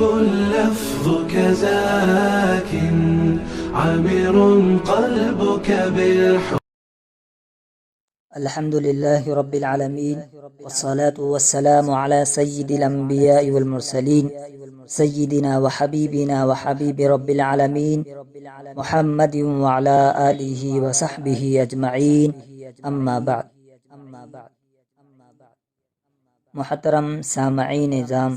لفظك زاك عامر قلبك بالحب. الحمد لله رب العالمين، والصلاة والسلام على سيد الأنبياء والمرسلين، سيدنا وحبيبنا وحبيب رب العالمين محمد وعلى آله وصحبه أجمعين، أما بعد۔ محترم سامعین نظام،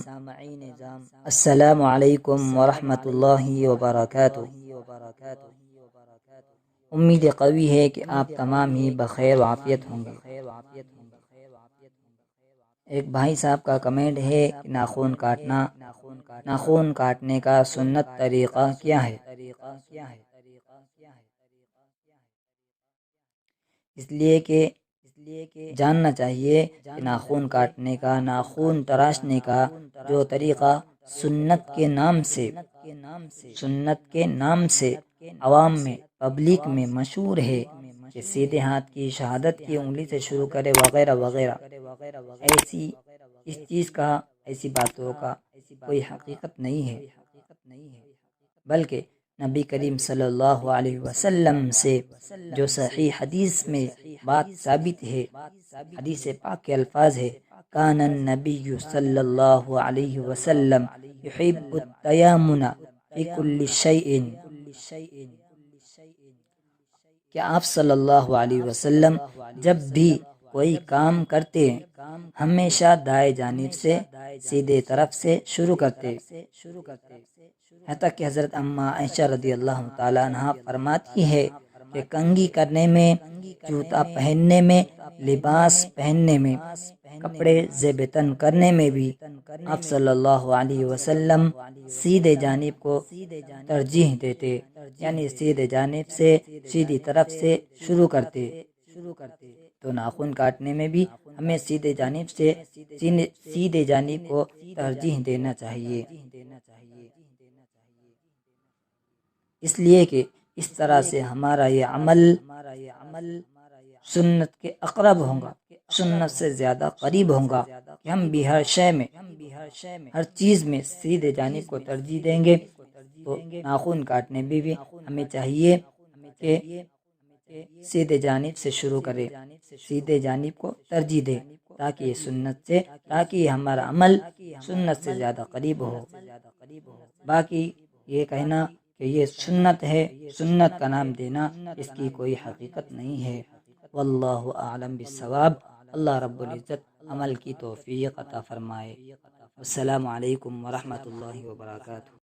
السلام علیکم ورحمۃ اللہ وبرکاتہ۔ امید قوی ہے کہ آپ تمام ہی بخیر و عافیت ہوں گے۔ ایک بھائی صاحب کا کمنٹ ہے کہ ناخن کاٹنے کا سنت طریقہ کیا ہے؟ اس لیے کہ جاننا چاہیے کہ ناخن کاٹنے کا، ناخن تراشنے کا جو طریقہ سنت کے نام سے عوام میں، پبلک میں مشہور ہے کہ سیدھے ہاتھ کی، شہادت کی انگلی سے شروع کرے وغیرہ وغیرہ، ایسی باتوں کا کوئی حقیقت نہیں ہے، بلکہ نبی کریم صلی اللہ علیہ وسلم سے جو صحیح حدیث میں بات ثابت ہے، حدیث پاک کے الفاظ ہے، کان النبی صلی اللہ علیہ وسلم یحب التیامن فی کل شیء، کہ آپ صلی اللہ علیہ وسلم جب بھی کوئی کام کرتے ہمیشہ دائیں جانب سے، سیدھے طرف سے شروع کرتے، حتیٰ کہ حضرت اما عائشہ رضی اللہ تعالیٰ عنہ فرماتی ہے کہ کنگھی کرنے میں، جوتا پہننے میں، لباس پہننے میں، کپڑے زیب تن کرنے میں بھی آپ صلی اللہ علیہ وسلم سیدھے جانب کو ترجیح دیتے، یعنی سیدھے جانب سے، سیدھی طرف سے شروع کرتے۔ تو ناخن کاٹنے میں بھی ہمیں سیدھے جانب کو ترجیح دینا چاہیے، اس لیے کہ اس طرح سے ہمارا یہ عمل سنت کے اقرب ہوگا، سنت سے زیادہ قریب ہوگا کہ ہم بھی ہر شے میں، ہر چیز میں سیدھے جانب کو ترجیح دیں گے۔ تو ناخن کاٹنے میں بھی ہمیں چاہیے کہ سیدھے جانب سے شروع کرے، سیدھے جانب کو ترجیح دے، تاکہ ہمارا عمل سنت سے زیادہ قریب ہو۔ باقی یہ کہنا کہ یہ سنت ہے، سنت کا نام دینا، اس کی کوئی حقیقت نہیں ہے۔ واللہ اعلم بالصواب۔ اللہ رب العزت عمل کی توفیق عطا فرمائے۔ السلام علیکم ورحمۃ اللہ وبرکاتہ۔